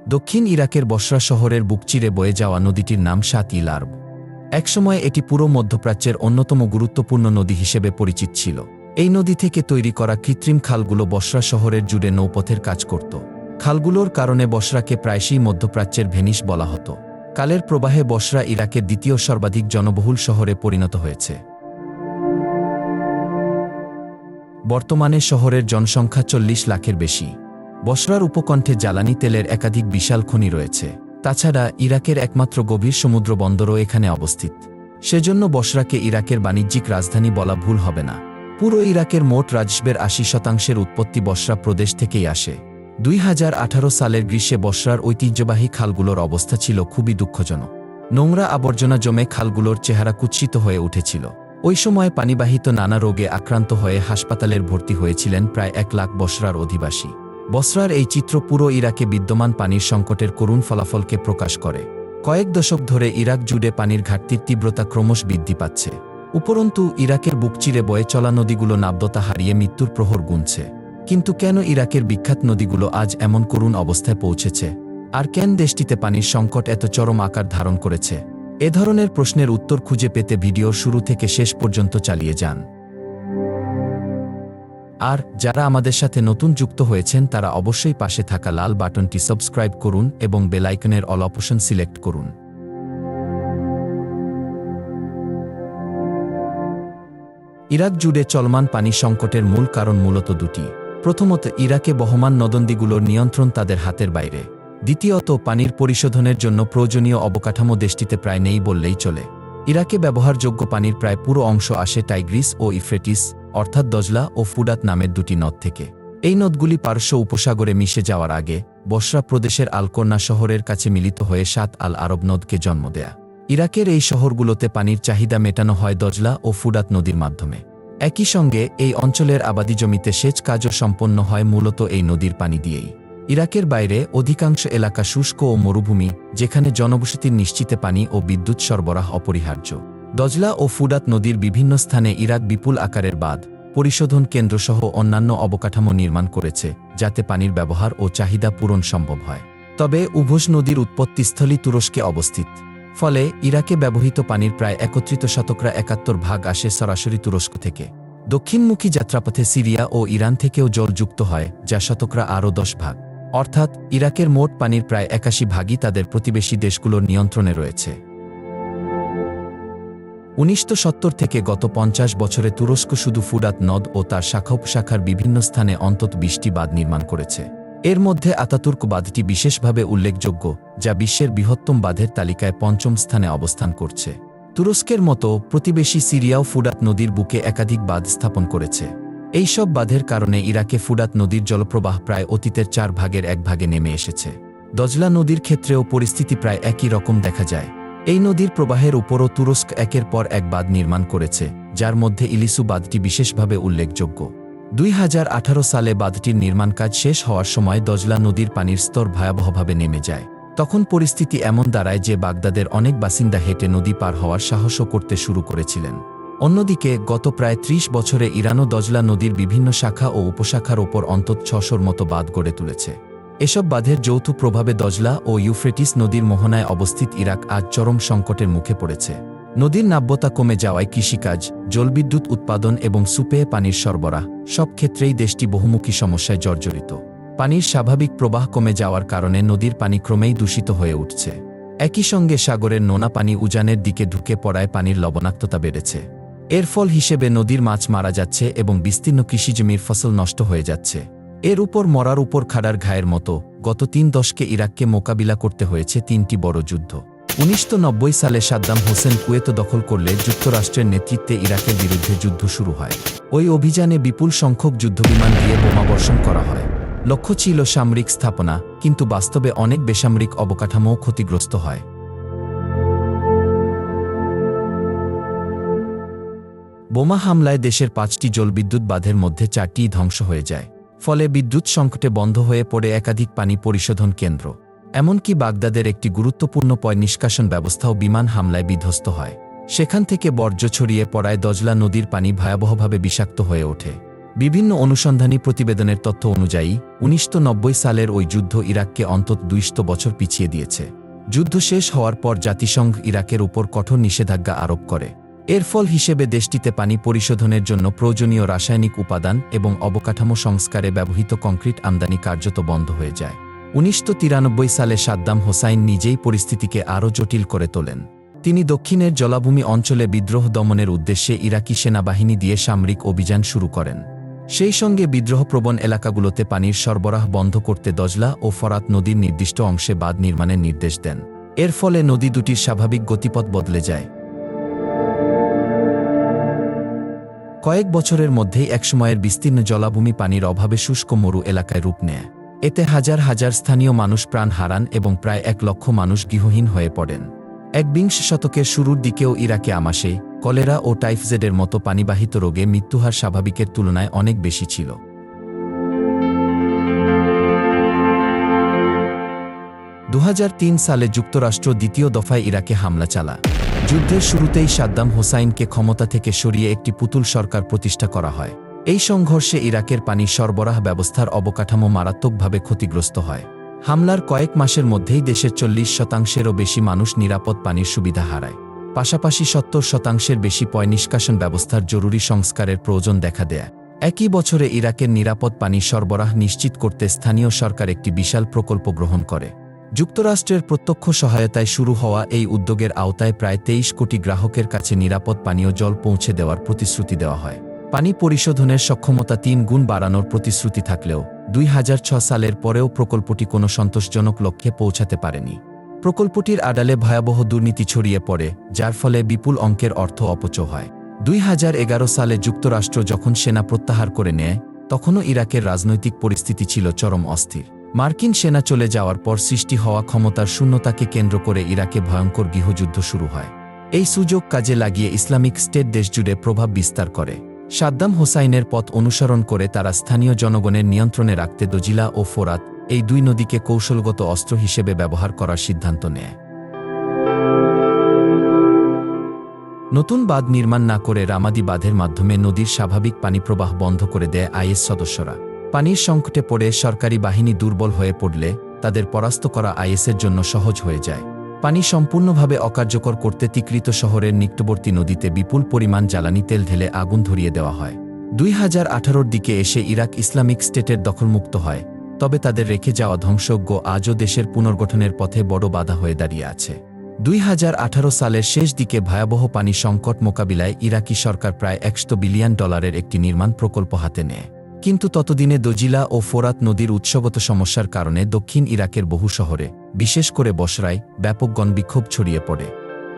দক্ষিণ ইরাকের বসরা শহরের বুক চিরে বয়ে যাওয়া নদীটির নাম শাত ইল আরব। একসময় এটি পুরো মধ্যপ্রাচ্যের অন্যতম গুরুত্বপূর্ণ নদী হিসেবে পরিচিত ছিল। এই নদী থেকে তৈরি করা কৃত্রিম খালগুলো বসরা শহরের জুড়ে নৌপথের কাজ করত। খালগুলোর কারণে বসরাকে প্রায়শই মধ্যপ্রাচ্যের ভেনিস বলা হতো। কালের প্রবাহে বসরা ইরাকের দ্বিতীয় সর্বাধিক জনবহুল শহরে পরিণত হয়েছে। বর্তমানে শহরের জনসংখ্যা 40 লাখের বেশি। বসরার উপকণ্ঠে জ্বালানি তেলের একাধিক বিশাল খনি রয়েছে। তাছাড়া ইরাকের একমাত্র গভীর সমুদ্র বন্দরও এখানে অবস্থিত। সেজন্য বসরাকে ইরাকের বাণিজ্যিক রাজধানী বলা ভুল হবে না। পুরো ইরাকের মোট রাজস্বের 80% উৎপত্তি বসরা প্রদেশ থেকেই আসে। 2018 সালের গ্রীষ্মে বসরার ঐতিহ্যবাহী খালগুলোর অবস্থা ছিল খুবই দুঃখজনক। নোংরা আবর্জনা জমে খালগুলোর চেহারা কুৎসিত হয়ে উঠেছিল। ওই সময় পানিবাহিত নানা রোগে আক্রান্ত হয়ে হাসপাতালের ভর্তি হয়েছিলেন প্রায় 1 লাখ বসরার অধিবাসী। বসরার এই চিত্র পুরো ইরাকে বিদ্যমান পানির সংকটের করুণ ফলাফলকে প্রকাশ করে। কয়েক দশক ধরে ইরাক জুড়ে পানির ঘাটতির তীব্রতা ক্রমশ বৃদ্ধি পাচ্ছে। উপরন্তু ইরাকের বুক চিরে বয়ে চলা নদীগুলো নাব্যতা হারিয়ে মৃত্যুর প্রহর গুনছে। কিন্তু কেন ইরাকের বিখ্যাত নদীগুলো আজ এমন করুণ অবস্থায় পৌঁছেছে? আর কেন দেশটিতে পানির সংকট এত চরম আকার ধারণ করেছে? এ ধরনের প্রশ্নের উত্তর খুঁজে পেতে ভিডিওর শুরু থেকে শেষ পর্যন্ত চালিয়ে যান। আর যারা আমাদের সাথে নতুন যুক্ত হয়েছেন তারা অবশ্যই পাশে থাকা লাল বাটনটি সাবস্ক্রাইব করুন এবং বেল আইকনের অল অপশন সিলেক্ট করুন। ইরাক জুড়ে চলমান পানি সংকটের মূল কারণ মূলত দুটি। প্রথমত, ইরাকে বহমান নদনদীগুলোর নিয়ন্ত্রণ তাদের হাতের বাইরে। দ্বিতীয়ত, পানির পরিশোধনের জন্য প্রয়োজনীয় অবকাঠামো দেশটিতে প্রায় নেই বললেই চলে। ইরাকে ব্যবহারযোগ্য পানির প্রায় পুরো অংশ আসে টাইগ্রিস ও ইউফ্রেটিস, অর্থাৎ দজলা ও ফুরাত নামের দুটি নদ থেকে। এই নদগুলি পারস্য উপসাগরে মিশে যাওয়ার আগে বসরা প্রদেশের আল-কোরনা শহরের কাছে মিলিত হয়ে শাত আল আরব নদকে জন্ম দেয়া। ইরাকের এই শহরগুলোতে পানির চাহিদা মেটানো হয় দজলা ও ফুরাত নদীর মাধ্যমে। একই সঙ্গে এই অঞ্চলের আবাদি জমিতে সেচ কাজও সম্পন্ন হয় মূলত এই নদীর পানি দিয়েই। ইরাকের বাইরে অধিকাংশ এলাকা শুষ্ক ও মরুভূমি, যেখানে জনবসতির নিশ্চিতে পানি ও বিদ্যুৎ সরবরাহ অপরিহার্য। দজলা ও ফুরাত নদীর বিভিন্ন স্থানে ইরাক বিপুল আকারের বাঁধ, পরিশোধন কেন্দ্রসহ অন্যান্য অবকাঠামো নির্মাণ করেছে, যাতে পানির ব্যবহার ও চাহিদা পূরণ সম্ভব হয়। তবে উভয় নদীর উৎপত্তিস্থলী তুরস্কে অবস্থিত। ফলে ইরাকে ব্যবহৃত পানির প্রায় 71% আসে সরাসরি তুরস্ক থেকে। দক্ষিণমুখী যাত্রাপথে সিরিয়া ও ইরান থেকেও জল যুক্ত হয়, যা আরও 10%। অর্থাৎ ইরাকের মোট পানির প্রায় 81% তাদের প্রতিবেশী দেশগুলোর নিয়ন্ত্রণে রয়েছে। 1970 থেকে গত 50 বছরে তুরস্ক শুধু ফুরাত নদ ও তার শাখা উপশাখার বিভিন্ন স্থানে অন্তত 20টি বাঁধ নির্মাণ করেছে। এর মধ্যে আতাতুর্ক বাঁধটি বিশেষভাবে উল্লেখযোগ্য, যা বিশ্বের বৃহত্তম বাঁধের তালিকায় 5ম স্থানে অবস্থান করছে। তুরস্কের মতো প্রতিবেশী সিরিয়াও ফুরাত নদীর বুকে একাধিক বাঁধ স্থাপন করেছে। এই সব বাঁধের কারণে ইরাকে ফুরাত নদীর জলপ্রবাহ প্রায় অতীতের 4/1 নেমে এসেছে। দজলা নদীর ক্ষেত্রেও পরিস্থিতি প্রায় একই রকম দেখা যায়। এই নদীর প্রবাহের উপরও তুরস্ক একের পর এক বাঁধ নির্মাণ করেছে, যার মধ্যে ইলিসু বাঁধটি বিশেষভাবে উল্লেখযোগ্য। 2018 সালে বাঁধটির নির্মাণ কাজ শেষ হওয়ার সময় দজলা নদীর পানির স্তর ভয়াবহভাবে নেমে যায়। তখন পরিস্থিতি এমন দাঁড়ায় যে বাগদাদের অনেক বাসিন্দা হেঁটে নদী পার হওয়ার সাহসও করতে শুরু করেছিলেন। অন্যদিকে গত প্রায় 30 বছরে ইরানও দজলা নদীর বিভিন্ন শাখা ও উপশাখার ওপর অন্তত 600-র মতো বাঁধ গড়ে তুলেছে। এসব বাঁধের যৌথ প্রভাবে দজলা ও ইউফ্রেটিস নদীর মোহনায় অবস্থিত ইরাক আজ চরম সংকটের মুখে পড়েছে। নদীর নাব্যতা কমে যাওয়ায় কৃষিকাজ, জলবিদ্যুৎ উৎপাদন এবং সুপেয় পানির সরবরাহ সব ক্ষেত্রেই দেশটি বহুমুখী সমস্যায় জর্জরিত। পানির স্বাভাবিক প্রবাহ কমে যাওয়ার কারণে নদীর পানি ক্রমেই দূষিত হয়ে উঠছে। একই সঙ্গে সাগরের নোনা পানি উজানের দিকে ঢুকে পড়ায় পানির লবণাক্ততা বেড়েছে। এর ফল হিসেবে নদীর মাছ মারা যাচ্ছে এবং বিস্তীর্ণ কৃষিজমির ফসল নষ্ট হয়ে যাচ্ছে। এর উপর মরার উপর খাড়ার ঘায়ের মতো গত 3 দশকে ইরাককে মোকাবিলা করতে হয়েছে 3টি বড় যুদ্ধ। 1990 সালে সাদ্দাম হোসেন কুয়েত দখল করলে যুক্তরাষ্ট্রের নেতৃত্বে ইরাকের বিরুদ্ধে যুদ্ধ শুরু হয়। ওই অভিযানে বিপুল সংখ্যক যুদ্ধবিমান দিয়ে বোমাবর্ষণ করা হয়। লক্ষ্য ছিল সামরিক স্থাপনা, কিন্তু বাস্তবে অনেক বেসামরিক অবকাঠামোও ক্ষতিগ্রস্ত হয়। বোমা হামলায় দেশের 5টি জলবিদ্যুৎ বাঁধের মধ্যে 4টিই ধ্বংস হয়ে যায়। ফলে বিদ্যুৎ সংকটে বন্ধ হয়ে পড়ে একাধিক পানি পরিশোধন কেন্দ্র। এমনকি বাগদাদের একটি গুরুত্বপূর্ণ পয় নিষ্কাশন ব্যবস্থাও বিমান হামলায় বিধ্বস্ত হয়। সেখান থেকে বর্জ্য ছড়িয়ে পড়ায় দজলা নদীর পানি ভয়াবহভাবে বিষাক্ত হয়ে ওঠে। বিভিন্ন অনুসন্ধানী প্রতিবেদনের তথ্য অনুযায়ী 1990 সালের ওই যুদ্ধ ইরাককে অন্তত 200 বছর পিছিয়ে দিয়েছে। যুদ্ধ শেষ হওয়ার পর জাতিসংঘ ইরাকের উপর কঠোর নিষেধাজ্ঞা আরোপ করে। এর ফল হিসেবে দেশটিতে পানি পরিশোধনের জন্য প্রয়োজনীয় রাসায়নিক উপাদান এবং অবকাঠামো সংস্কারে ব্যবহৃত কংক্রিট আমদানি কার্যত বন্ধ হয়ে যায়। 1993 সালে সাদ্দাম হোসাইন নিজেই পরিস্থিতিকে আরও জটিল করে তোলেন। তিনি দক্ষিণের জলাভূমি অঞ্চলে বিদ্রোহ দমনের উদ্দেশ্যে ইরাকি সেনাবাহিনী দিয়ে সামরিক অভিযান শুরু করেন। সেই সঙ্গে বিদ্রোহপ্রবণ এলাকাগুলোতে পানির সরবরাহ বন্ধ করতে দজলা ও ফরাত নদীর নির্দিষ্ট অংশে বাঁধ নির্মাণের নির্দেশ দেন। এর ফলে নদী দুটির স্বাভাবিক গতিপথ বদলে যায়। কয়েক বছরের মধ্যেই একসময়ের বিস্তীর্ণ জলাভূমি পানির অভাবে শুষ্ক মরু এলাকায় রূপ নেয়। এতে হাজার হাজার স্থানীয় মানুষ প্রাণ হারান এবং প্রায় 1 লক্ষ মানুষ গৃহহীন হয়ে পড়েন। 21 শতকের শুরুর দিকেও ইরাকে আমাশে, কলেরা ও টাইফয়েডের মতো পানিবাহিত রোগে মৃত্যুহার স্বাভাবিকের তুলনায় অনেক বেশি ছিল। 2003 সালে যুক্তরাষ্ট্র দ্বিতীয় দফায় ইরাকে হামলা চালায়। যুদ্ধের শুরুতেই সাদ্দাম হোসাইনকে ক্ষমতা থেকে সরিয়ে একটি পুতুল সরকার প্রতিষ্ঠা করা হয়। এই সংঘর্ষে ইরাকের পানি সরবরাহ ব্যবস্থার অবকাঠামো মারাত্মকভাবে ক্ষতিগ্রস্ত হয়। হামলার কয়েক মাসের মধ্যেই দেশের 40%-এরও বেশি মানুষ নিরাপদ পানির সুবিধা হারায়। পাশাপাশি 70%-এর বেশি পয় নিষ্কাশন ব্যবস্থার জরুরি সংস্কারের প্রয়োজন দেখা দেয়। একই বছরে ইরাকের নিরাপদ পানি সরবরাহ নিশ্চিত করতে স্থানীয় সরকার একটি বিশাল প্রকল্প গ্রহণ করে। যুক্তরাষ্ট্রের প্রত্যক্ষ সহায়তায় শুরু হওয়া এই উদ্যোগের আওতায় প্রায় 23 কোটি গ্রাহকের কাছে নিরাপদ পানীয় জল পৌঁছে দেওয়ার প্রতিশ্রুতি দেওয়া হয়। পানি পরিশোধনের সক্ষমতা 3 গুণ বাড়ানোর প্রতিশ্রুতি থাকলেও 2006 সালের পরেও প্রকল্পটি কোনো সন্তোষজনক লক্ষ্যে পৌঁছাতে পারেনি। প্রকল্পটির আড়ালে ভয়াবহ দুর্নীতি ছড়িয়ে পড়ে, যার ফলে বিপুল অঙ্কের অর্থ অপচয় হয়। 2011 সালে যুক্তরাষ্ট্র যখন সেনা প্রত্যাহার করে নেয়, তখনও ইরাকের রাজনৈতিক পরিস্থিতি ছিল চরম অস্থির। মার্কিন সেনা চলে যাওয়ার পর সৃষ্টি হওয়া ক্ষমতার শূন্যতাকে কেন্দ্র করে ইরাকে ভয়ঙ্কর গৃহযুদ্ধ শুরু হয়। এই সুযোগ কাজে লাগিয়ে ইসলামিক স্টেট দেশজুড়ে প্রভাব বিস্তার করে। সাদ্দাম হোসাইনের পথ অনুসরণ করে তারা স্থানীয় জনগণের নিয়ন্ত্রণে রাখতে দজিলা ও ফোরাত, এই 2 নদীকে কৌশলগত অস্ত্র হিসেবে ব্যবহার করার সিদ্ধান্ত নেয়। নতুন বাঁধ নির্মাণ না করে রামাদি বাঁধের মাধ্যমে নদীর স্বাভাবিক পানিপ্রবাহ বন্ধ করে দেয় আইএস সদস্যরা। পানির সংকটে পড়ে সরকারি বাহিনী দুর্বল হয়ে পড়লে তাদের পরাস্ত করা আইএসের জন্য সহজ হয়ে যায়। পানি সম্পূর্ণভাবে অকার্যকর করতে তিকৃত শহরের নিকটবর্তী নদীতে বিপুল পরিমাণ জ্বালানি তেল ঢেলে আগুন ধরিয়ে দেওয়া হয়। 2018-র দিকে এসে ইরাক ইসলামিক স্টেটের দখলমুক্ত হয়, তবে তাদের রেখে যাওয়া ধ্বংসযজ্ঞ আজও দেশের পুনর্গঠনের পথে বড় বাধা হয়ে দাঁড়িয়ে আছে। 2018 সালের শেষ দিকে ভয়াবহ পানি সংকট মোকাবিলায় ইরাকি সরকার প্রায় $100 বিলিয়ন একটি নির্মাণ প্রকল্প হাতে নেয়। কিন্তু ততদিনে দজিলা ও ফোরাত নদীর উৎসগত সমস্যার কারণে দক্ষিণ ইরাকের বহু শহরে, বিশেষ করে বসরায়, ব্যাপক গণবিক্ষোভ ছড়িয়ে পড়ে।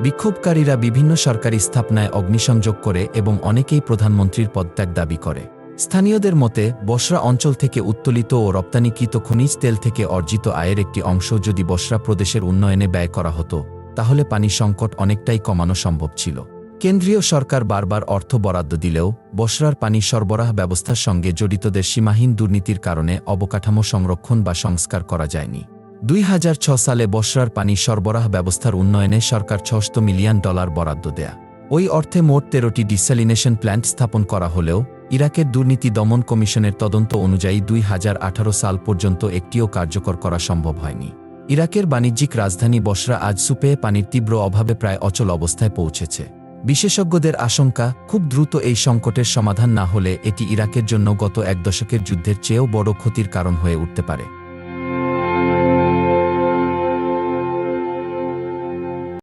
বিক্ষোভকারীরা বিভিন্ন সরকারি স্থাপনায় অগ্নিসংযোগ করে এবং অনেকেই প্রধানমন্ত্রীর পদত্যাগ দাবি করে। স্থানীয়দের মতে, বসরা অঞ্চল থেকে উত্তোলিত ও রপ্তানিকৃত খনিজ তেল থেকে অর্জিত আয়ের একটি অংশ যদি বসরা প্রদেশের উন্নয়নে ব্যয় করা হতো, তাহলে পানি সংকট অনেকটাই কমানো সম্ভব ছিল। কেন্দ্রীয় সরকার বারবার অর্থ বরাদ্দ দিলেও বসরার পানি সরবরাহ ব্যবস্থার সঙ্গে জড়িতদের সীমাহীন দুর্নীতির কারণে অবকাঠামো সংরক্ষণ বা সংস্কার করা যায়নি। 2006 সালে বসরার পানি সরবরাহ ব্যবস্থার উন্নয়নে সরকার $600 মিলিয়ন বরাদ্দ দেয়া। ওই অর্থে মোট 13টি ডিস্যালিনেশন প্ল্যান্ট স্থাপন করা হলেও ইরাকের দুর্নীতি দমন কমিশনের তদন্ত অনুযায়ী 2018 সাল পর্যন্ত একটিও কার্যকর করা সম্ভব হয়নি। ইরাকের বাণিজ্যিক রাজধানী বসরা আজ সুপেয় পানির তীব্র অভাবে প্রায় অচল অবস্থায় পৌঁছেছে। বিশেষজ্ঞদের আশঙ্কা, খুব দ্রুত এই সংকটের সমাধান না হলে এটি ইরাকের জন্য গত 1 দশকের যুদ্ধের চেয়েও বড় ক্ষতির কারণ হয়ে উঠতে পারে।